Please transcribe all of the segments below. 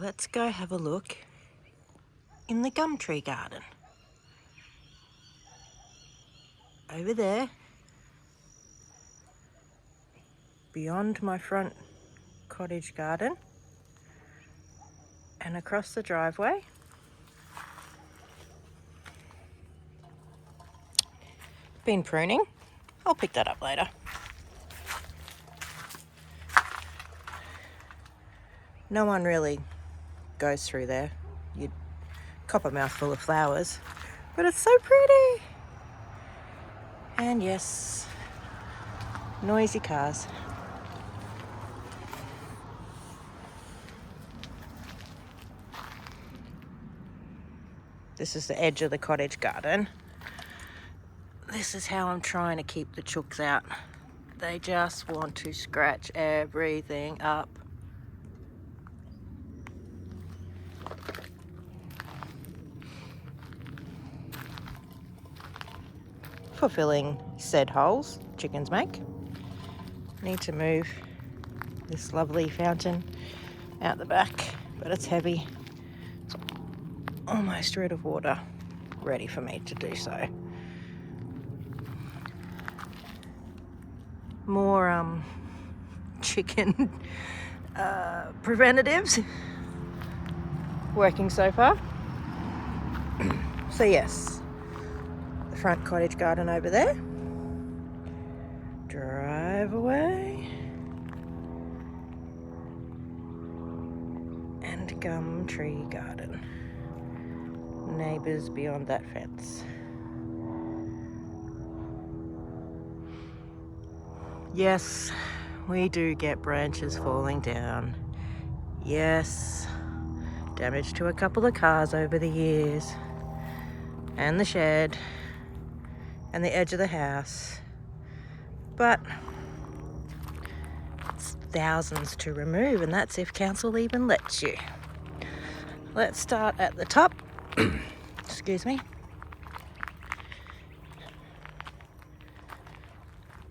let's go have a look in the Gumtree garden. Over there, beyond my front cottage garden and across the driveway, been pruning. I'll pick that up later. No one really goes through there. You'd cop a mouthful of flowers, but it's so pretty. And yes, noisy cars. This is the edge of the cottage garden. This is how I'm trying to keep the chooks out. They just want to scratch everything up. Fulfilling said holes chickens make. Need to move this lovely fountain out the back, but it's heavy. It's almost rid of water, ready for me to do so. More chicken preventatives working so far. So yes, the front cottage garden over there, drive away, and Gumtree garden. Neighbours beyond that fence. Yes, we do get branches falling down. Yes, damage to a couple of cars over the years, and the shed, and the edge of the house. But it's thousands to remove, and that's if council even lets you. Let's start at the top. Excuse me.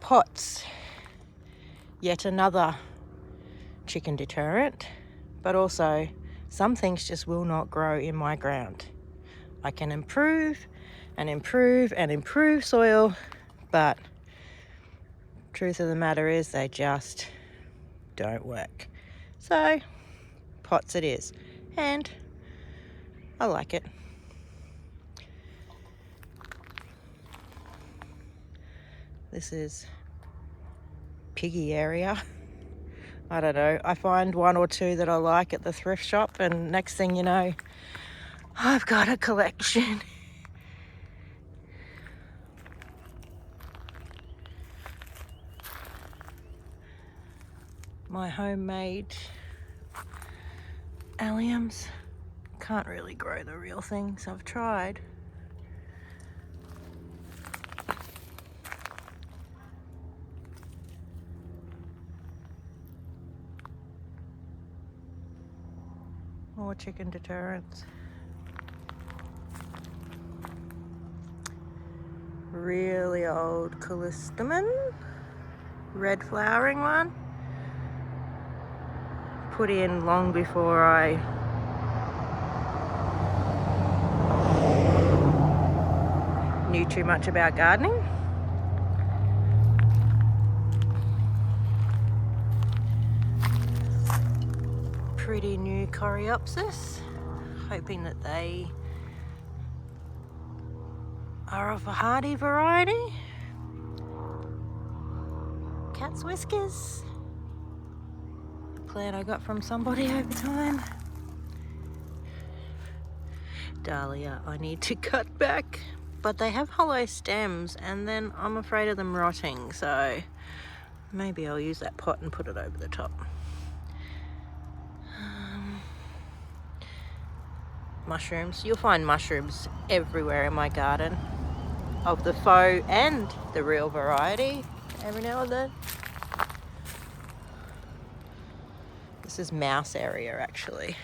Pots. Yet another chicken deterrent, but also some things just will not grow in my ground. I can improve and improve and improve soil, but truth of the matter is they just don't work. So pots it is, and I like it. This is piggy area. I don't know, I find one or two that I like at the thrift shop, and next thing you know, I've got a collection. My homemade alliums can't really grow the real things. I've tried. More chicken deterrents. Really old callistemon, red flowering one. Put in long before I knew too much about gardening. Pretty new coreopsis, hoping that they are of a hardy variety. Cat's whiskers, a plant I got from somebody over time. Dahlia I need to cut back, but they have hollow stems and then I'm afraid of them rotting, so maybe I'll use that pot and put it over the top. Mushrooms. You'll find mushrooms everywhere in my garden, of the faux and the real variety, every now and then. This is mouse area, actually.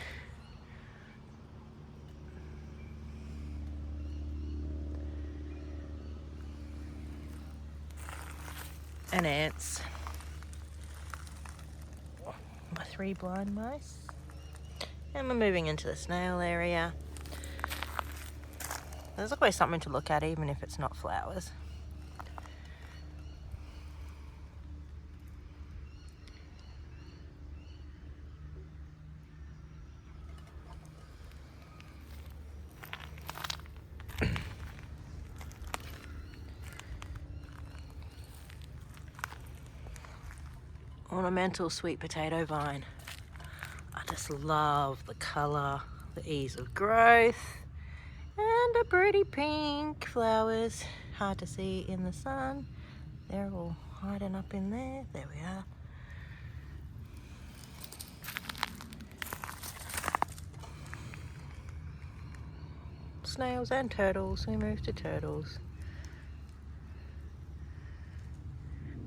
And ants. My 3 blind mice. And we're moving into the snail area. There's always something to look at, even if it's not flowers. Ornamental sweet potato vine. I just love the colour, the ease of growth, and the pretty pink flowers. Hard to see in the sun. They're all hiding up in there. There we are. Snails and turtles. We move to turtles.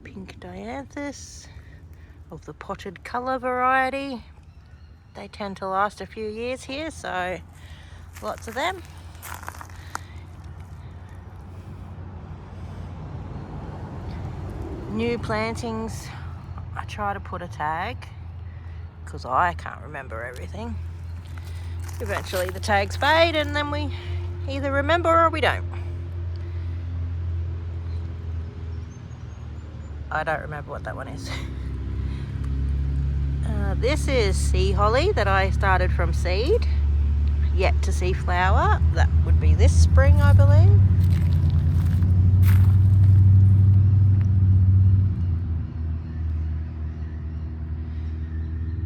Pink dianthus of the potted colour variety. They tend to last a few years here, so lots of them. New plantings, I try to put a tag because I can't remember everything. Eventually the tags fade and then we either remember or we don't. I don't remember what that one is. This is sea holly that I started from seed, yet to see flower. That would be this spring, I believe.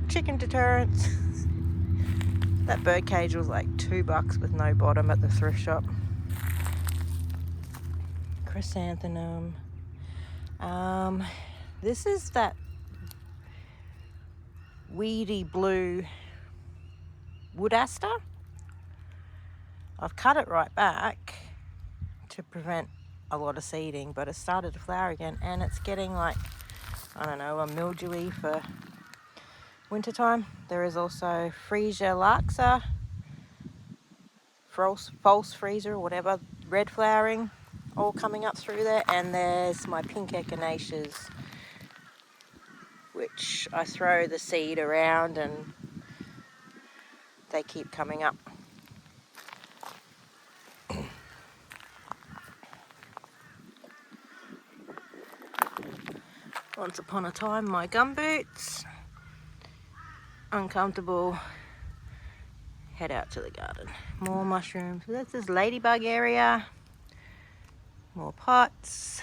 Chicken deterrents. That bird cage was like $2 with no bottom at the thrift shop. Chrysanthemum. This is that weedy blue wood aster. I've cut it right back to prevent a lot of seeding, but it started to flower again and it's getting like, I don't know, a mildewy for wintertime. There is also Freesia laxa, false freezer or whatever, red flowering, all coming up through there. And there's my pink echinaceas, which I throw the seed around and they keep coming up. Once upon a time, my gumboots. Uncomfortable. Head out to the garden. More mushrooms. This is ladybug area. More pots.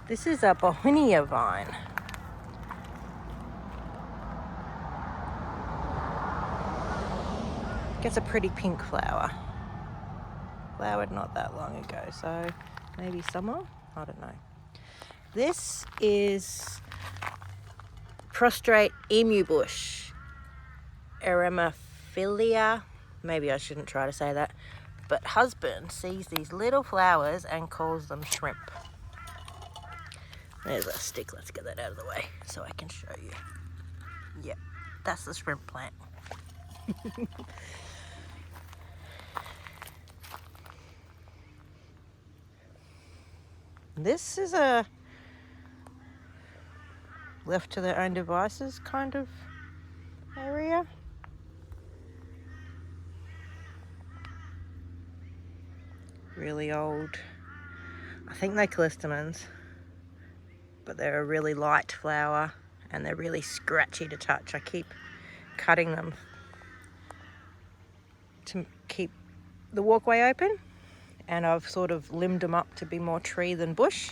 This is a Bohemia vine. Gets a pretty pink flower. Flowered not that long ago, so maybe summer? I don't know. This is prostrate emu bush. Eremophilia. Maybe I shouldn't try to say that. But husband sees these little flowers and calls them shrimp. There's a stick. Let's get that out of the way so I can show you. Yep, that's the shrimp plant. This is a left to their own devices kind of area. Really old. I think they're callistemons, but they're a really light flower and they're really scratchy to touch. I keep cutting them to keep the walkway open, and I've sort of limbed them up to be more tree than bush.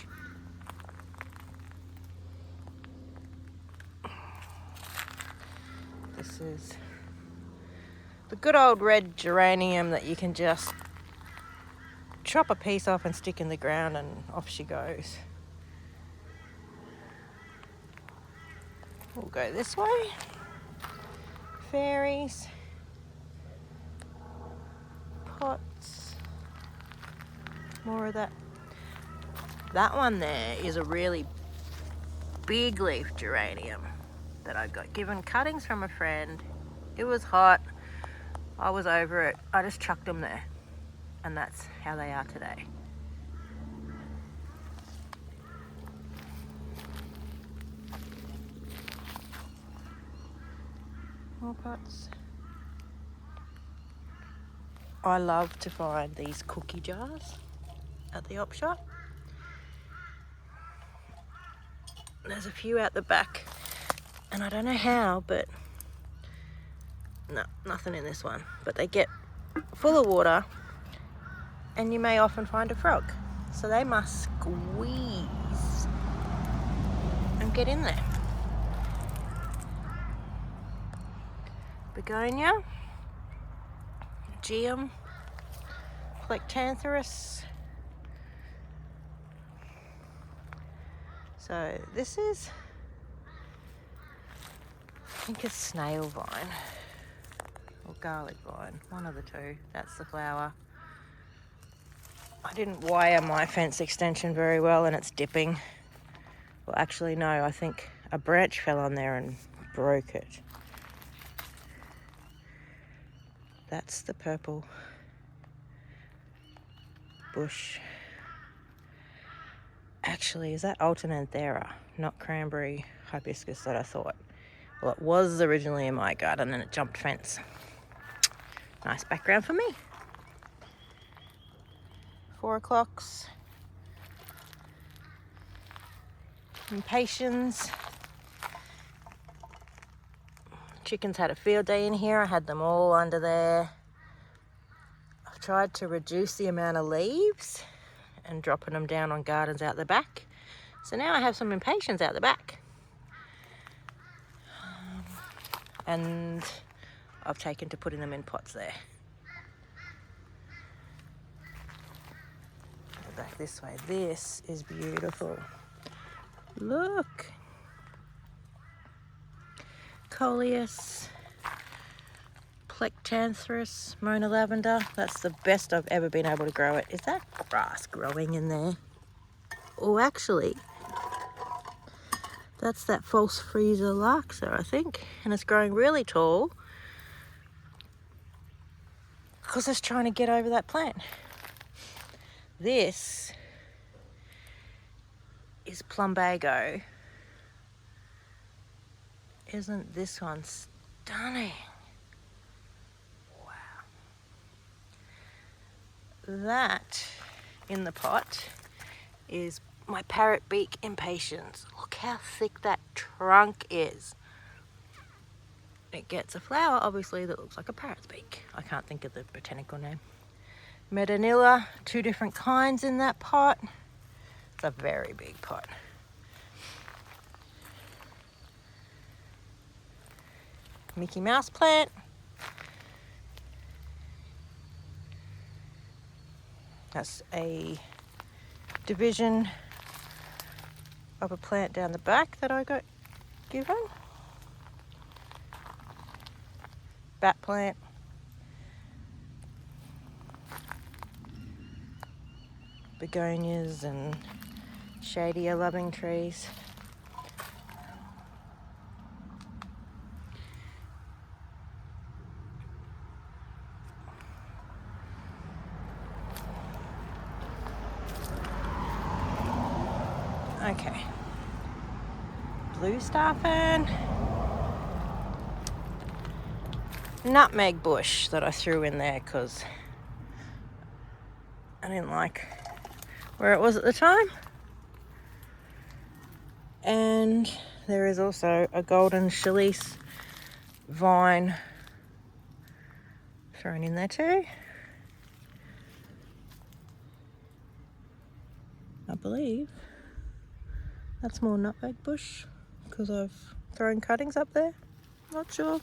This is the good old red geranium that you can just chop a piece off and stick in the ground and off she goes. We'll go this way. Fairies. Pots. More of that. That one there is a really big leaf geranium that I got given cuttings from a friend. It was hot. I was over it. I just chucked them there. And that's how they are today. More pots. I love to find these cookie jars at the op shop. There's a few out the back, and I don't know how, but no, nothing in this one. But they get full of water, and you may often find a frog. So they must squeeze and get in there. Begonia, Geum, Plectantherus. So this is, I think it's snail vine or garlic vine, one of the two. That's the flower. I didn't wire my fence extension very well and it's dipping. Well, actually no, I think a branch fell on there and broke it. That's the purple bush. Actually, is that Alternanthera, not cranberry hibiscus that I thought? Well, it was originally in my garden and it jumped fence. Nice background for me. 4 o'clocks. Impatiens. Chickens had a field day in here. I had them all under there. I've tried to reduce the amount of leaves and dropping them down on gardens out the back. So now I have some impatiens out the back. And I've taken to putting them in pots there. Go back this way. This is beautiful. Look. Coleus, Plectantherus, Mona lavender. That's the best I've ever been able to grow it. Is that grass growing in there? Oh, actually, that's that false freezer larxa, I think. And it's growing really tall because it's trying to get over that plant. This is plumbago. Isn't this one stunning? Wow. That in the pot is my parrot beak impatiens. Look how thick that trunk is. It gets a flower, obviously, that looks like a parrot's beak. I can't think of the botanical name. Medanilla, 2 different kinds in that pot. It's a very big pot. Mickey Mouse plant. That's a division of a plant down the back that I got given. Bat plant. Begonias and shadier loving trees. Okay. Blue star fern. Nutmeg bush that I threw in there because I didn't like where it was at the time. And there is also a golden chalice vine thrown in there too. I believe that's more nutmeg bush because I've thrown cuttings up there. Not sure.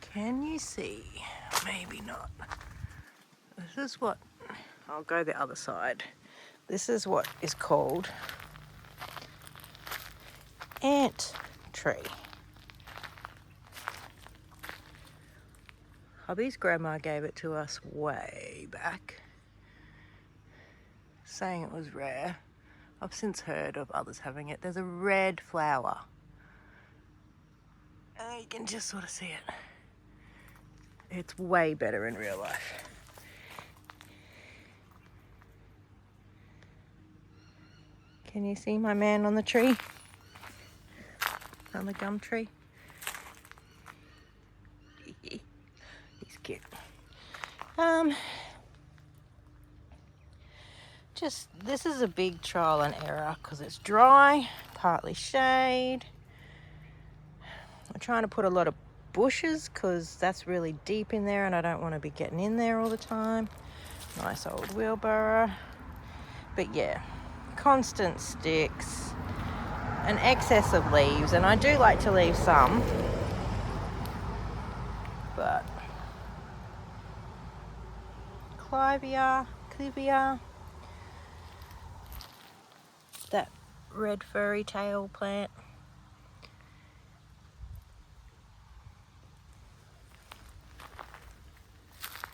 Can you see? Maybe not. This is what, I'll go the other side. This is what is called ant tree. Hubby's grandma gave it to us way back, saying it was rare. I've since heard of others having it. There's a red flower. And you can just sort of see it. It's way better in real life. Can you see my man on the tree? On the gum tree? He's cute. This is a big trial and error because it's dry, partly shade. I'm trying to put a lot of bushes because that's really deep in there and I don't want to be getting in there all the time. Nice old wheelbarrow. But yeah, constant sticks, an excess of leaves, and I do like to leave some, but clivia, that red furry tail plant.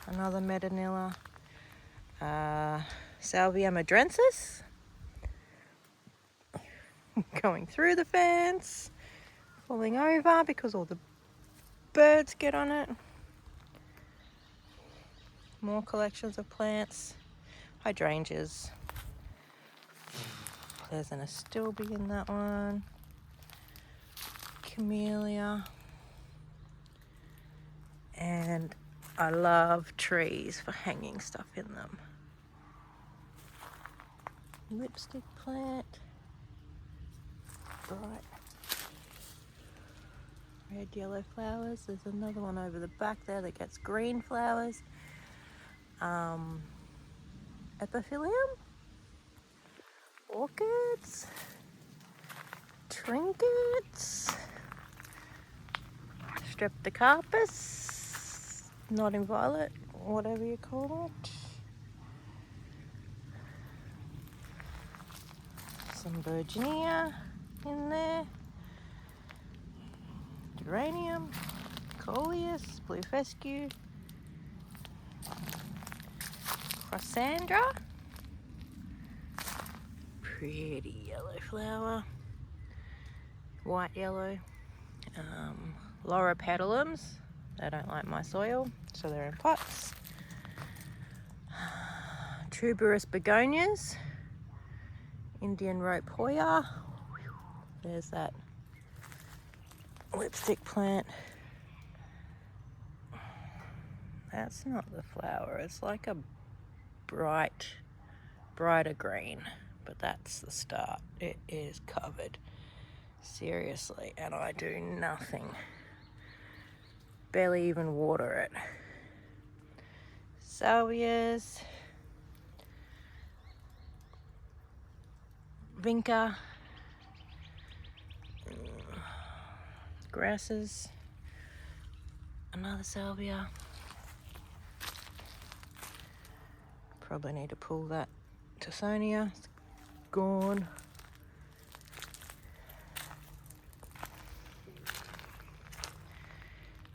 Another metanilla. Salvia madrensis. Going through the fence, falling over because all the birds get on it. More collections of plants. Hydrangeas. There's an astilbe in that one. Camellia. And I love trees for hanging stuff in them. Lipstick plant. Bright red yellow flowers. There's another one over the back there that gets green flowers. Epiphylium, orchids, trinkets, streptocarpus, not in violet, whatever you call it. Some Virginia in there. Geranium, coleus, blue fescue, Crossandra, pretty yellow flower, white yellow, Lauropetalums, they don't like my soil, so they're in pots, tuberous begonias, Indian rope hoya, there's that lipstick plant. That's not the flower, it's like a brighter green, but that's the start. It is covered, seriously, and I do nothing, barely even water it. Salvias, vinca, grasses, another salvia. Probably need to pull that Tithonia, it's gone.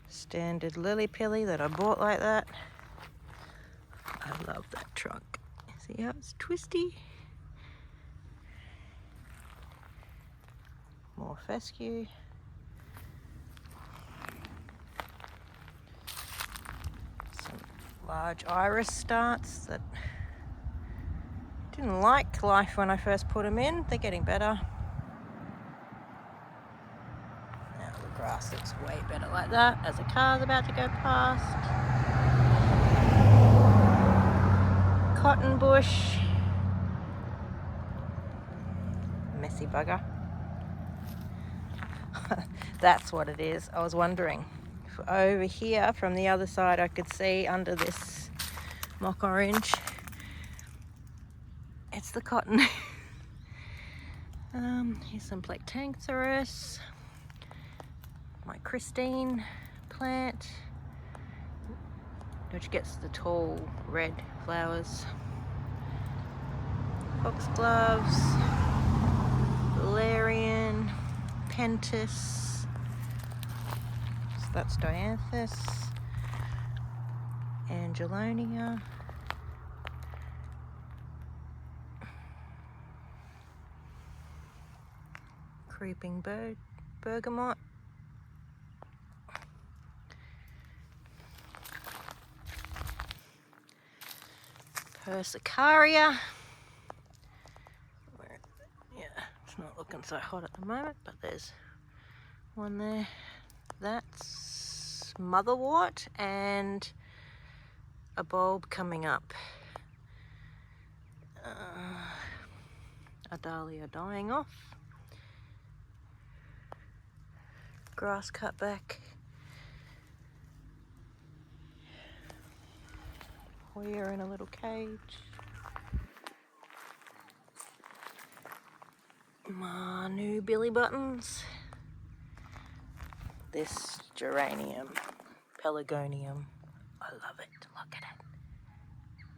Standard lily pilly that I bought like that. I love that trunk. See how it's twisty? More fescue. Some large iris starts that didn't like life when I first put them in. They're getting better. Now the grass looks way better like that as a car's about to go past. Cotton bush. Messy bugger. That's what it is. I was wondering. Over here from the other side I could see under this mock orange. It's the cotton. Here's some Plectanthurus. My Christine plant, which gets the tall red flowers. Foxgloves, valerian, pentis. So that's dianthus, angelonia. Creeping bergamot. Persicaria. looking so hot at the moment, but there's one there. That's motherwort and a bulb coming up. A dahlia dying off. Grass cut back. We're in a little cage. My new billy buttons. This geranium, pelargonium. I love it. Look at it.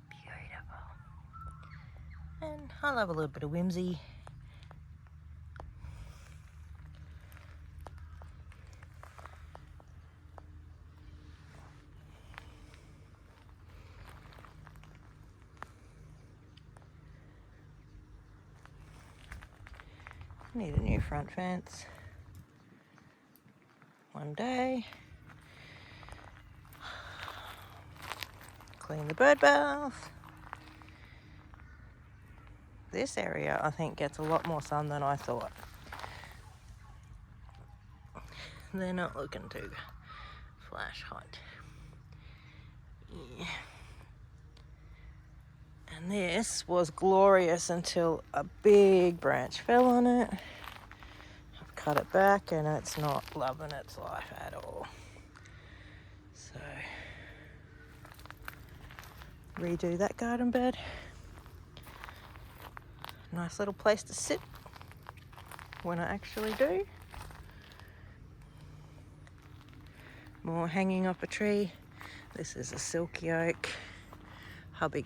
Beautiful. And I love a little bit of whimsy. Need a new front fence. One day. Clean the bird bath. This area, I think, gets a lot more sun than I thought. They're not looking too flash hot. Yeah. And this was glorious until a big branch fell on it. I've cut it back and it's not loving its life at all. So, redo that garden bed. Nice little place to sit when I actually do. More hanging off a tree. This is a silky oak. Hubby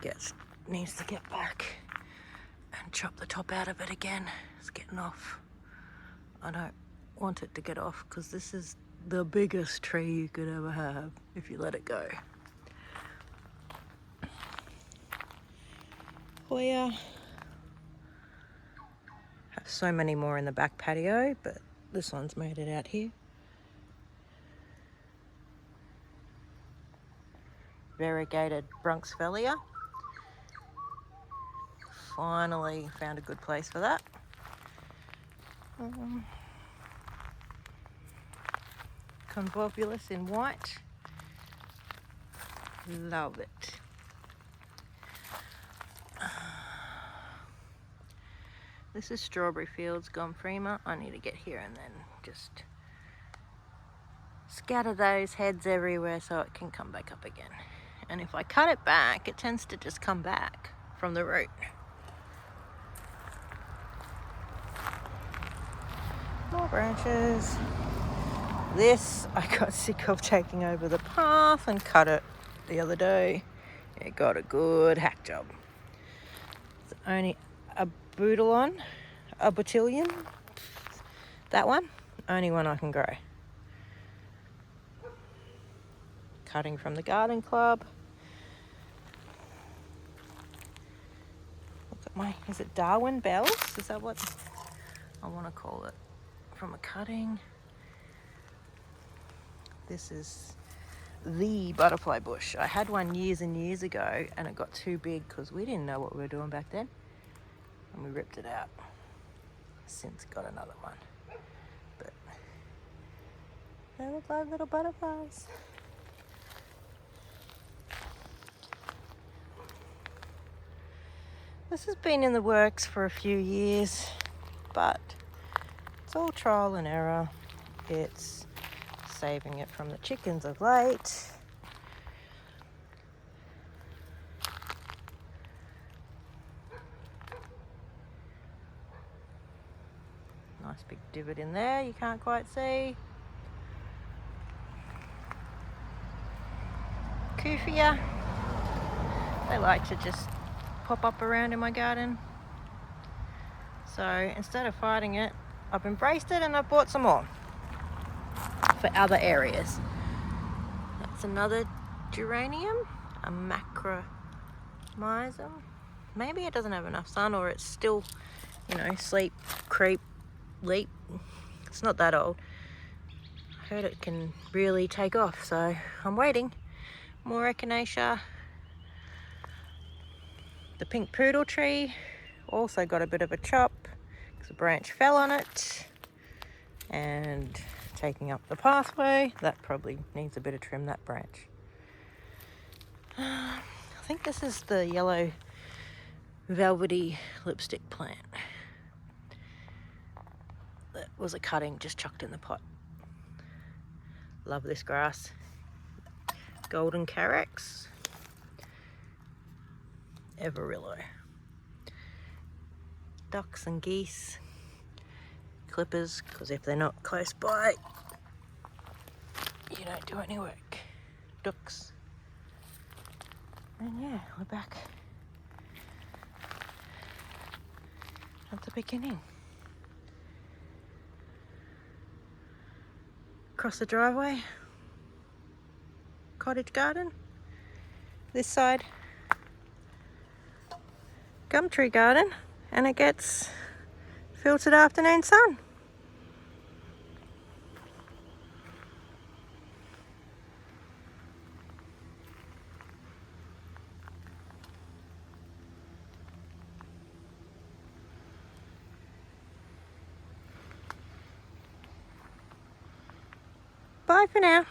needs to get back and chop the top out of it again. It's getting off. I don't want it to get off because this is the biggest tree you could ever have if you let it go. Hoya. Have so many more in the back patio, but this one's made it out here. Variegated Bronxfellia. Finally found a good place for that. Convolvulus in white. Love it. This is Strawberry Fields Gumtree. I need to get here and then just scatter those heads everywhere so it can come back up again. And if I cut it back, it tends to just come back from the root. More branches. This I got sick of taking over the path and cut it the other day. It got a good hack job. It's only a botillion. That one, only one I can grow. Cutting from the garden club. Look at my, is it Darwin bells? Is that what I want to call it? From a cutting. This is the butterfly bush. I had one years and years ago and it got too big because we didn't know what we were doing back then. And we ripped it out. Since got another one. But they look like little butterflies. This has been in the works for a few years, but it's all trial and error. It's saving it from the chickens of late. Nice big divot in there, you can't quite see. Kufia. They like to just pop up around in my garden. So instead of fighting it, I've embraced it and I've bought some more for other areas. That's another geranium, a macromyzum. Maybe it doesn't have enough sun or it's still, sleep, creep, leap. It's not that old. I heard it can really take off, so I'm waiting. More echinacea. The pink poodle tree also got a bit of a chop. because a branch fell on it and taking up the pathway. That probably needs a bit of trim, that branch. I think this is the yellow velvety lipstick plant. That was a cutting just chucked in the pot. Love this grass. Golden carex. Everillo. Ducks and geese. Clippers, because if they're not close by, you don't do any work. Ducks. And yeah, we're back at the beginning. Across the driveway, cottage garden. This side, Gumtree garden, and it gets filtered afternoon sun. Bye for now.